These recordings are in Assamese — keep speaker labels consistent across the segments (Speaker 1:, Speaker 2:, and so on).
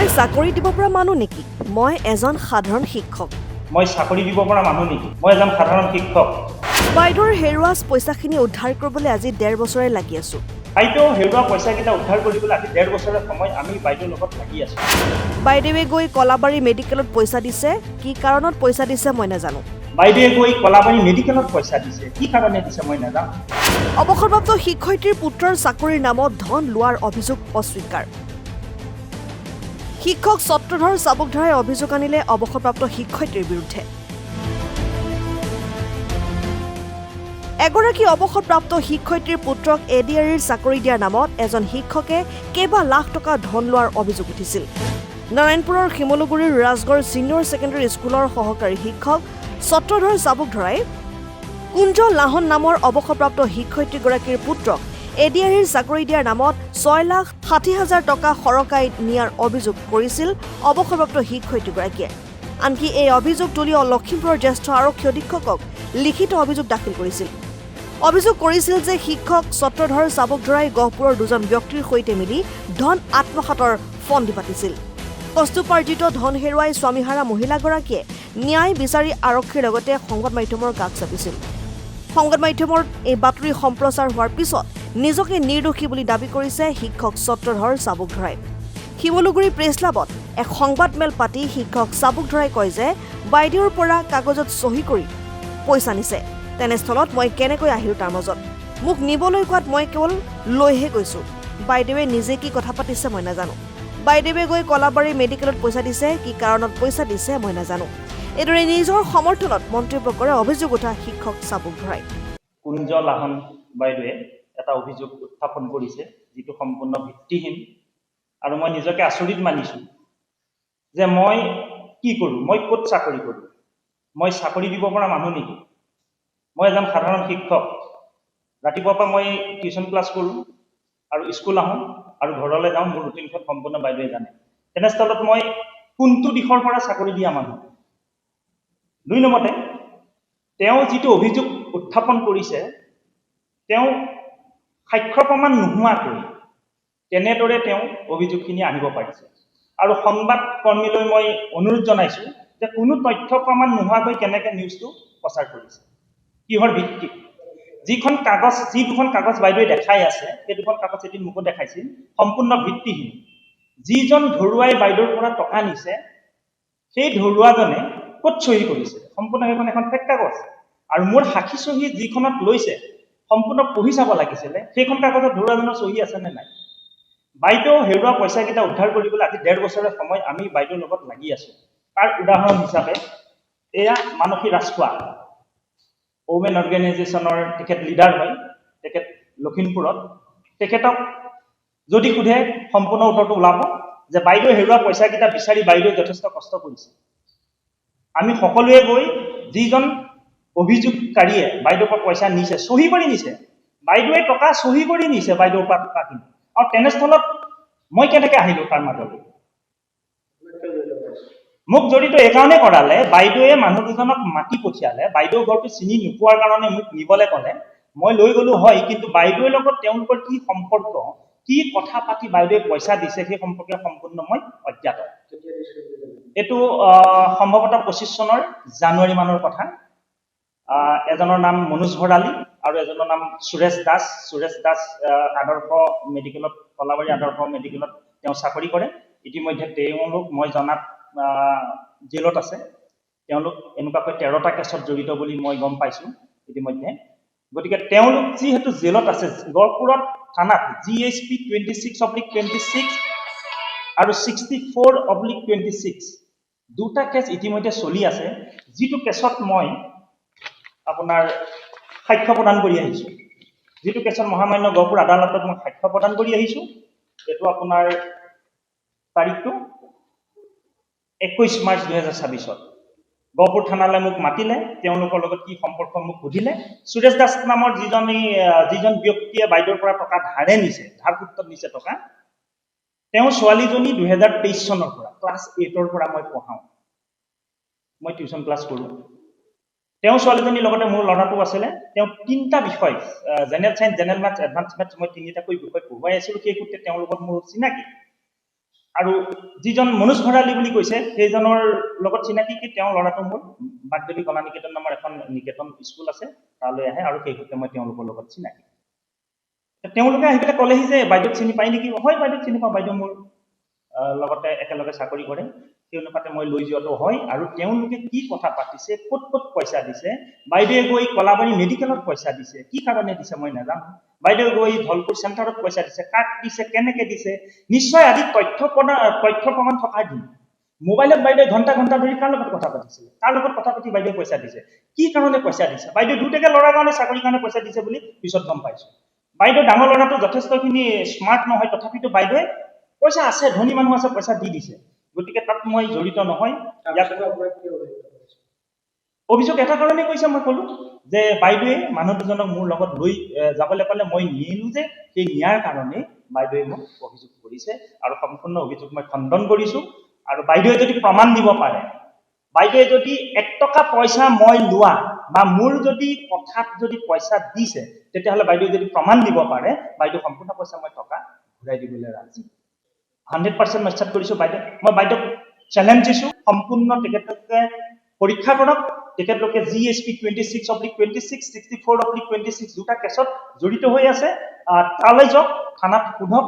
Speaker 1: মই চাকৰি দিব পৰা মানুহ নেকি? মই এজন সাধাৰণ শিক্ষক।
Speaker 2: মই চাকৰি দিব পৰা মানুহ নেকি? মই এজন সাধাৰণ শিক্ষক।
Speaker 1: বাইদেউৰ হেৰুৱা পইচাখিনি উদ্ধাৰ কৰিবলৈ আজি 1.5 বছৰে লাগি আছো।
Speaker 2: বাইদেউ হেৰুৱা পইচাকেইটা উদ্ধাৰ কৰিবলৈ আজি 1.5 বছৰৰ সময় আমি বাইদেউৰ লগত লাগি আছো।
Speaker 1: বাইদেৱে গৈ কলাবাৰী মেডিকেলত পইচা দিছে, কি কাৰণত পইচা দিছে মই নাজানো।
Speaker 2: বাইদেৱে গৈ কলাবাৰী মেডিকেলত পইচা দিছে, কি কাৰণে দিছে মই নাজানো।
Speaker 1: অৱসৰপ্ৰাপ্ত শিক্ষয়িত্ৰীৰ পুত্ৰৰ চাকৰিৰ নামত ধন লোৱাৰ অভিযোগ অস্বীকাৰ। শিক্ষক ছত্ৰধৰ চাবুকধৰাই অভিযোগ আনিলে অৱসৰপ্ৰাপ্ত শিক্ষয়িত্ৰীৰ বিৰুদ্ধে। এগৰাকী অৱসৰপ্ৰাপ্ত শিক্ষয়িত্ৰীৰ পুত্ৰক এডিআৰিৰ চাকৰি দিয়াৰ নামত এজন শিক্ষকে কেইবা লাখ টকা ধন লোৱাৰ অভিযোগ উঠিছিল। নাৰায়ণপুৰৰ শিমলুগুৰিৰ ৰাজগড় ছিনিয়ৰ ছেকেণ্ডেৰী স্কুলৰ সহকাৰী শিক্ষক ছত্ৰধৰ চাবুকধৰাই কুঞ্জ লাহন নামৰ অৱসৰপ্ৰাপ্ত শিক্ষয়িত্ৰীগৰাকীৰ পুত্ৰক এডিআৰিৰ চাকৰি দিয়াৰ নামত 6,60,000 টকা সৰকাই নিয়াৰ অভিযোগ কৰিছিল অৱসৰপ্ৰাপ্ত শিক্ষয়িত্ৰীগৰাকীয়ে। আনকি এই অভিযোগ তুলি লখিমপুৰৰ জ্যেষ্ঠ আৰক্ষী অধীক্ষকক লিখিত অভিযোগ দাখিল কৰিছিল। অভিযোগ কৰিছিল যে শিক্ষক ছত্ৰধৰ চাবুকধৰাই গহপুৰৰ দুজন ব্যক্তিৰ সৈতে মিলি ধন আত্মসাতৰ ফন্দি পাতিছিল। কষ্টোপাৰ্জিত ধন হেৰুৱাই স্বামীহাৰা মহিলাগৰাকীয়ে ন্যায় বিচাৰি আৰক্ষীৰ লগতে সংবাদ মাধ্যমৰ কাষ চাপিছিল। সংবাদ মাধ্যমৰ এই বাতৰি সম্প্ৰচাৰ হোৱাৰ পিছত নিজকে নিৰ্দোষী বুলি দাবী কৰিছে শিক্ষক ছত্ৰধৰ চাবুকধৰাই। শিমলুগুৰি প্ৰেছ ক্লাবত এক সংবাদমেল পাতি শিক্ষক চাবুকধৰাই কয় যে বাইদেউৰ পৰা কাগজত চহী কৰি পইচা নিছে। তেনেস্থলত মই কেনেকৈ আহিলো তাৰ মাজত? মোক নিবলৈ কোৱাত মই কেৱল লৈহে গৈছো। বাইদেৱে নিজে কি কথা পাতিছে মই নাজানো। বাইদেৱে গৈ কলাবাৰী মেডিকেলত পইচা দিছে, কি কাৰণত পইচা দিছে মই নাজানো। এইদৰে নিজৰ সমৰ্থনত মন্তব্য কৰে অভিযোগ উঠা শিক্ষক চাবুকধৰাই।
Speaker 2: কুঞ্জ লাহন বাইদেৱে এটা অভিযোগ উত্থাপন কৰিছে, যিটো সম্পূৰ্ণ ভিত্তিহীন। আৰু মই নিজকে আচৰিত মানিছো যে মই কি কৰোঁ, মই ক'ত চাকৰি কৰোঁ, মই চাকৰি দিব পৰা মানুহ নেকি? মই এজন সাধাৰণ শিক্ষক। ৰাতিপুৱাৰ পৰা মই টিউশ্যন ক্লাছ কৰোঁ আৰু স্কুল আহোঁ আৰু ঘৰলৈ যাওঁ। মোৰ ৰুটিনখন সম্পূৰ্ণ বাইদেৱে জানে। তেনেস্থলত মই কোনটো দিশৰ পৰা চাকৰি দিয়া মানুহ? 2 নম্বৰতে, তেওঁ যিটো অভিযোগ উত্থাপন কৰিছে, তেওঁ সাক্ষ্য প্ৰমাণ নোহোৱাকৈ তেনেদৰে তেওঁ অভিযোগখিনি আনিব পাৰিছে। আৰু সংবাদ কৰ্মীলৈ মই অনুৰোধ জনাইছোঁ যে কোনো তথ্য প্ৰমাণ নোহোৱাকৈ কেনেকৈ নিউজটো প্ৰচাৰ কৰিছে, কিহৰ ভিত্তিত? যি দুখন কাগজ বাইদেৱে দেখাই আছে, সেই দুখন কাগজ এদিন মোকো দেখাইছিল, সম্পূৰ্ণ ভিত্তিহীন। যিজন ধৰুৱাই বাইদেউৰ পৰা টকা নিছে, সেই ধৰুৱাজনে ক'ত চহী কৰিছে? সম্পূৰ্ণ সেইখন এখন ফেক কাগজ। আৰু মোৰ সাক্ষী চহী যিখনত লৈছে সম্পূৰ্ণ পঢ়ি চাব লাগিছিলে, সেইখন কাগজত ধৰুৱাজনৰ চহী আছে নে নাই। বাইদেউ হেৰুৱা পইচাকেইটা উদ্ধাৰ কৰিবলৈ আজি 1.5 বছৰৰ সময় আমি বাইদেউৰ লগত লাগি আছো। তাৰ উদাহৰণ হিচাপে এয়া মানসী ৰাজখোৱা, ওমেন অৰ্গেনাইজেশ্যনৰ তেখেত লিডাৰ হয়, তেখেত লখিমপুৰত। তেখেতক যদি সোধে সম্পূৰ্ণ উত্তৰটো ওলাব যে বাইদেউ হেৰুৱা পইচাকেইটা বিচাৰি বাইদেউ যথেষ্ট কষ্ট কৰিছে। আমি সকলোৱে গৈ যিজন অভিযোগকাৰীয়ে বাইদেউৰ পৰা পইচা নিছে, চহী কৰি নিছে, বাইদেৱে টকা চহী কৰি নিছে বাইদেউৰ পৰা টকাখিনি। আৰু তেনেস্থলত মই কেনেকৈ আহিলো তাৰ মাজলৈ? মোক জড়িত এইকাৰণে কৰালে, বাইদেৱে মানুহ দুজনক মাতি পঠিয়ালে। বাইদেউ ঘৰটো চিনি নোপোৱাৰ কাৰণে মোক নিবলৈ ক'লে। মই লৈ গলো হয়, কিন্তু বাইদেউৰ লগত তেওঁলোকৰ কি সম্পৰ্ক, কি কথা পাতি বাইদেৱে পইচা দিছে, সেই সম্পৰ্কে সম্পূৰ্ণ মই অজ্ঞাত। এইটো সম্ভৱতঃ 25 চনৰ জানুৱাৰী মানৰ কথা। এজনৰ নাম মনোজ ভৰালী আৰু এজনৰ নাম সুৰেশ দাস। সুৰেশ দাস আদৰ্শ মেডিকেলত, কলাবাৰী আদৰ্শ মেডিকেলত তেওঁ চাকৰি কৰে। ইতিমধ্যে তেওঁলোক মই জনাত জেলত আছে। তেওঁলোক এনেকুৱাকৈ 13টা কেছত জড়িত বুলি মই গম পাইছোঁ ইতিমধ্যে। গতিকে তেওঁলোক যিহেতু জেলত আছে, গহপুৰত থানাত GHP 26/26 আৰু 64/26 দুটা কেছ ইতিমধ্যে চলি আছে, যিটো কেছত মই আপোনাৰ সাক্ষ্য প্ৰদান কৰি আহিছোঁ। যিটো কেছত মহামান্য গহপুৰ আদালতত মই সাক্ষ্য প্ৰদান কৰি আহিছোঁ। এইটো আপোনাৰ তাৰিখটো 21 মাৰ্চ 2026। গহপুৰ থানালৈ মোক মাতিলে, তেওঁলোকৰ লগত কি সম্পৰ্ক মোক সুধিলে। সুৰেশ দাস নামৰ যিজন ব্যক্তিয়ে বাইদেউৰ পৰা টকা ধাৰে নিছে, ধাৰ সূত্ৰত নিছে টকা, তেওঁ ছোৱালীজনী 2023 চনৰ পৰা ক্লাছ 8ৰ পৰা মই পঢ়াওঁ, মই টিউশ্যন ক্লাছ কৰোঁ। তেওঁ ছোৱালীজনীৰ লগতে মোৰ ল'ৰাটো আছিলে। তেওঁ 3টা বিষয়, general science, general maths, advance maths, মই 3টাকৈ বিষয় পঢ়ুৱাই আছিলোঁ। সেই সূত্ৰে তেওঁৰ লগত মোৰ চিনাকি। আৰু যিজন মনোজ ভৰালী বুলি কৈছে সেইজনৰ লগত চিনাকি কি তেওঁৰ ল'ৰাটো মোৰ বাগদেৱী কলা নিকেতন নামৰ এখন নিকেতন স্কুল আছে তালৈ আহে আৰু সেইসূত্ৰে মই তেওঁলোকৰ লগত চিনাকি তেওঁলোকে আহি পেলাই ক'লেহি যে বাইদেউক চিনি পাই নেকি হয় বাইদেউক চিনি পাওঁ বাইদেউ মোৰ লগতে একেলগে চাকৰি কৰে সেই অনুপাতে মই লৈ যোৱাটো হয় আৰু তেওঁলোকে কি কথা পাতিছে ক'ত ক'ত পইচা দিছে বাইদেৱে গৈ কলাবাৰী মেডিকেলত পইচা দিছে কি কাৰণে দিছে মই নাজানো বাইদেৱে গৈ ধলপুৰ চেণ্টাৰত পইচা দিছে কাক দিছে কেনেকে দিছে নিশ্চয় আদি তথ্য প্ৰমাণ থকাৰ দিন মোবাইলত বাইদেৱে ঘণ্টা ঘণ্টা ধৰি কাৰ লগত কথা পাতিছিলে কাৰ লগত কথা পাতি বাইদেৱে পইচা দিছে কি কাৰণে পইচা দিছে বাইদেউ দুটাকে ল'ৰাৰ কাৰণে চাকৰিৰ কাৰণে পইচা দিছে বুলি পিছত গম পাইছো বাইদেউ ডাঙৰ ল'ৰাটো যথেষ্টখিনি স্মাৰ্ট নহয় তথাপিতো বাইদেৱে পইচা আছে ধনী মানুহ আছে পইচা দি দিছে গতিকে তাত মই জড়িত নহয় অভিযোগ এটা কাৰণেই কৈছে মই ক'লো যে বাইদেৱে মানুহ দুজনক মোৰ লগত লৈ যাবলৈ ক'লে মই নিয়েলো যে সেই নিয়াৰ কাৰণে বাইদেৱে মোক অভিযোগ কৰিছে আৰু সম্পূৰ্ণ অভিযোগ মই খণ্ডন কৰিছো আৰু বাইদেৱে যদি প্ৰমাণ দিব পাৰে বাইদেৱে যদি 1 টকা পইচা মই লোৱা বা মোৰ যদি কথাত যদি পইচা দিছে তেতিয়াহ'লে বাইদেৱে যদি প্ৰমাণ দিব পাৰে বাইদেউ সম্পূৰ্ণ পইচা মই টকা ঘূৰাই দিবলৈ ৰাজি 100% মই ষ্টাৰ্ট কৰিছো মই বাইদেউক চেলেঞ্জ দিছো সম্পূৰ্ণ তেখেতলোকে পৰীক্ষা কৰক তেখেতলোকে GSP 26/26 64/26 দুটা কেছত জড়িত হৈ আছে তালৈ যাওক থানাত সোধক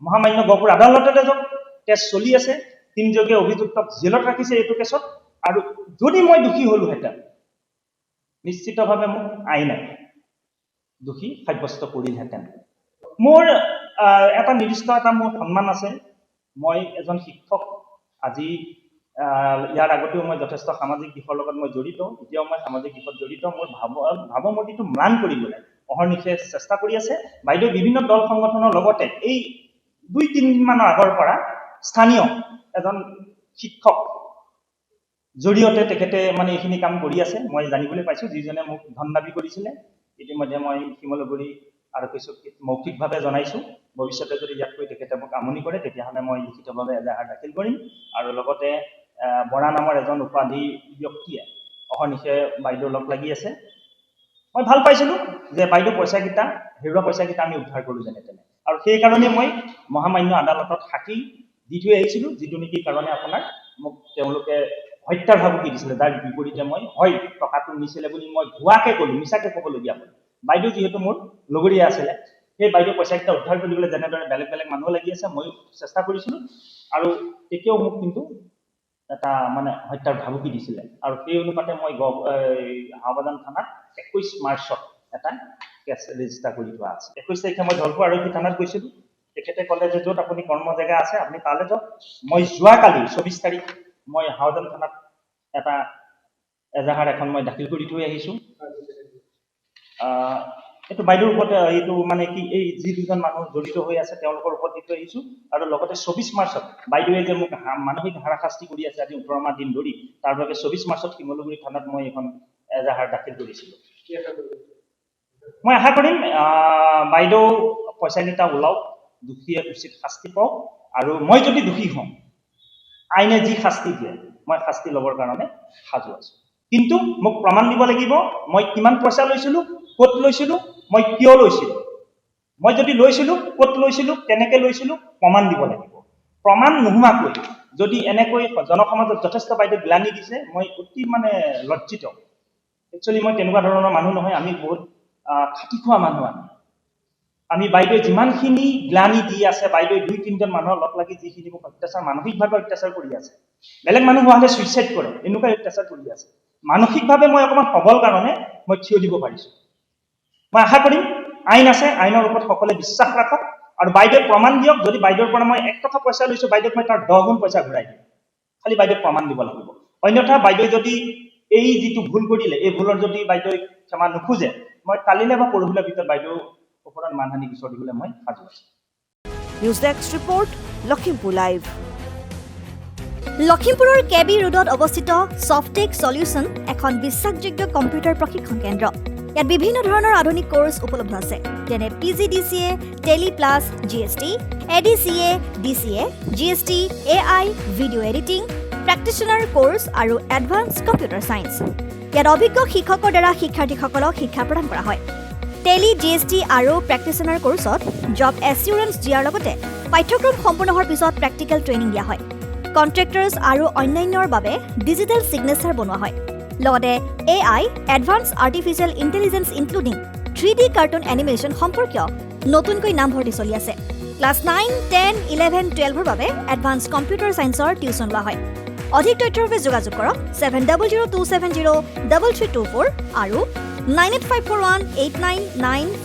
Speaker 2: মহামান্য গহপুৰ আদালতলৈ যাওক কেছ চলি আছে তিনিজনীয়া অভিযুক্তক জেলত ৰাখিছে এইটো কেছত আৰু যদি মই দোষী হলোহেঁতেন নিশ্চিতভাৱে মোক আইনে দোষী সাব্যস্ত কৰিলহেঁতেন মোৰ এটা নিৰ্দিষ্ট এটা মোৰ সন্মান আছে মই এজন শিক্ষক আজি ইয়াৰ আগতেও মই যথেষ্ট সামাজিক দিশৰ লগত মই জড়িত এতিয়াও মই সামাজিক দিশত জড়িত মোৰ ভাৱমূৰ্তিটো ম্লান কৰিবলৈ অহৰ্নিশে চেষ্টা কৰি আছে বাইদেউ বিভিন্ন দল সংগঠনৰ লগতে এই 2-3 দিন মানৰ আগৰ পৰা স্থানীয় এজন শিক্ষক জৰিয়তে তেখেতে মানে এইখিনি কাম কৰি আছে মই জানিবলৈ পাইছো যিজনে মোক ধন দাবী কৰিছিলে ইতিমধ্যে মই শিমলুগুৰি আৰু কিছু মৌখিকভাৱে জনাইছো ভৱিষ্যতে যদি ইয়াতকৈ তেখেতে মোক আমনি কৰে তেতিয়াহ'লে মই লিখিতভাৱে এজাহাৰ দাখিল কৰিম আৰু লগতে বৰা নামৰ এজন উপাধি ব্যক্তিয়ে অহৰ্নিশে বাইদেউ লগ লাগি আছে মই ভাল পাইছিলো যে বাইদেউ পইচাকেইটা হেৰুৱা পইচাকেইটা আমি উদ্ধাৰ কৰো যেনে তেনে আৰু সেই কাৰণে মই মহামান্য আদালতত সাক্ষী দি থৈ আহিছিলো যিটো নেকি কাৰণে আপোনাৰ মোক তেওঁলোকে হত্যাৰ ভাবুকি দিছিলে যাৰ বিপৰীতে মই হয় টকাটো নিছিলে বুলি মই ভুৱাকে ক'লো মিছাকে ক'বলগীয়া হ'ল বাইদেউ যিহেতু মোৰ লগৰীয়া আছিলে সেই বাইদেউ পইচাকেইটা উদ্ধাৰ কৰিবলৈ যেনেদৰে বেলেগ বেলেগ মানুহ লাগি আছে মই চেষ্টা কৰিছিলো আৰু তেতিয়াও মোক কিন্তু এটা মানে হত্যাৰ ভাবুকি দিছিলে আৰু সেই অনুপাতে মই হাওবাজান থানাত 21 মাৰ্চত এটা কেছ ৰেজিষ্টাৰ কৰি থোৱা আছে 21 তাৰিখে মই ধলপুৰ আৰক্ষী থানাত গৈছিলো তেখেতে ক'লে যে য'ত আপুনি কৰ্ম জেগা আছে আপুনি তালৈ যাওক মই যোৱাকালি 24 তাৰিখ মই হাওবাজান থানাত এটা এজাহাৰ এখন মই দাখিল কৰি থৈ আহিছো এইটো বাইদেউৰ ওপৰত এইটো মানে কি এই যি দুজন মানুহ জড়িত হৈ আছে তেওঁলোকৰ ওপৰত দি থৈ আহিছো আৰু লগতে 24 মাৰ্চত বাইদেৱে যে মোক মানসিক হাৰাশাস্তি কৰি আছে আজি 18 মাহ দিন ধৰি তাৰ বাবে 24 মাৰ্চত শিমলুগুৰি থানাত মই এখন এজাহাৰ দাখিল কৰিছিলো মই আশা কৰিম বাইদেউ পইচাকেইটা ওলাওক দোষীয়ে উচিত শাস্তি পাওক আৰু মই যদি দোষী হওঁ আইনে যি শাস্তি দিয়ে মই শাস্তি ল'বৰ কাৰণে সাজু আছো কিন্তু মোক প্ৰমাণ দিব লাগিব মই কিমান পইচা লৈছিলো ক'ত লৈছিলো মই কিয় লৈছিলো মই যদি লৈছিলো ক'ত লৈছিলো কেনেকে লৈছিলো প্ৰমাণ দিব লাগিব প্ৰমাণ নোহোৱাকৈ যদি এনেকৈ জনসমাজত যথেষ্ট বাইদেউ গ্লানি দিছে মই অতি মানে লজ্জিত একচুৱেলি মই তেনেকুৱা ধৰণৰ মানুহ নহয় আমি বহুত খাটি খোৱা মানুহ আমি বাইদেউ যিমানখিনি গ্লানি দি আছে বাইদেউ 2-3জন মানুহৰ লগ লাগি যিখিনি মোক অত্যাচাৰ মানসিকভাৱে অত্যাচাৰ কৰি আছে বেলেগ মানুহ হোৱালে সুইচাইড কৰে এনেকুৱা অত্যাচাৰ কৰি আছে মানসিকভাৱে মই অকমান সবল কাৰণে মই থিয় দিব পাৰিছো মই আশা কৰিম আইন আছে আইনৰ ওপৰত সকলোৱে বিশ্বাস ৰাখক আৰু বাইদেউ প্ৰমাণ দিয়ক যদি বাইদেউৰ পৰা মই 1 টকা পইচা লৈছো বাইদেউক মই তাৰ 10 গুণ পইচা ঘূৰাই দিম খালি বাইদেউ প্ৰমাণ দিব লাগিব অন্যথা বাইদেউ যদি এই যিটো ভুল কৰিলে এই ভুলৰ যদি বাইদেউ ক্ষমা নোখোজে মই কালিলে বা পৰহিলে ভিতৰত বাইদেউ ওপৰত মানহানি গোচৰ দিবলৈ মই সাজু আছো
Speaker 1: news desk report Lakhimpur live
Speaker 3: লখিমপুৰৰ কেবি ৰোডত অৱস্থিত সফটেক সলিউশন এখন বিশ্বাসযোগ্য কম্পিউটাৰ প্ৰশিক্ষণ কেন্দ্ৰ ইয়াত বিভিন্ন ধৰণৰ আধুনিক কোৰ্ছ উপলব্ধ আছে যেনে PGDCA, tally plus, GST, ADCA, DCA, GST, AI, video' editing, practitioner course আৰু এডভান্স কম্পিউটাৰ ছায়েন্স ইয়াত অভিজ্ঞ শিক্ষকৰ দ্বাৰা শিক্ষাৰ্থীসকলক শিক্ষা প্ৰদান কৰা হয় টেলি GST আৰু প্ৰেক্টিচনাৰ কোৰ্চত জব এছিউৰেঞ্চ দিয়াৰ লগতে পাঠ্যক্ৰম সম্পূৰ্ণ হোৱাৰ পিছত প্ৰেক্টিকেল ট্ৰেইনিং দিয়া হয় কণ্ট্ৰেক্টাৰ্ছ আৰু অন্যান্যৰ বাবে ডিজিটেল ছিগনেচাৰ বনোৱা হয় লগতে AI advance artificial intelligence including 3D cartoon animation সম্পৰ্কীয় নতুনকৈ নামভৰ্তি চলি আছে ক্লাছ 9, 10, 11, 12ৰ বাবে এডভান্স কম্পিউটাৰ ছায়েন্সৰ টিউচন লোৱা হয় অধিক তথ্যৰ বাবে যোগাযোগ কৰক 7002703324 আৰু 9854189955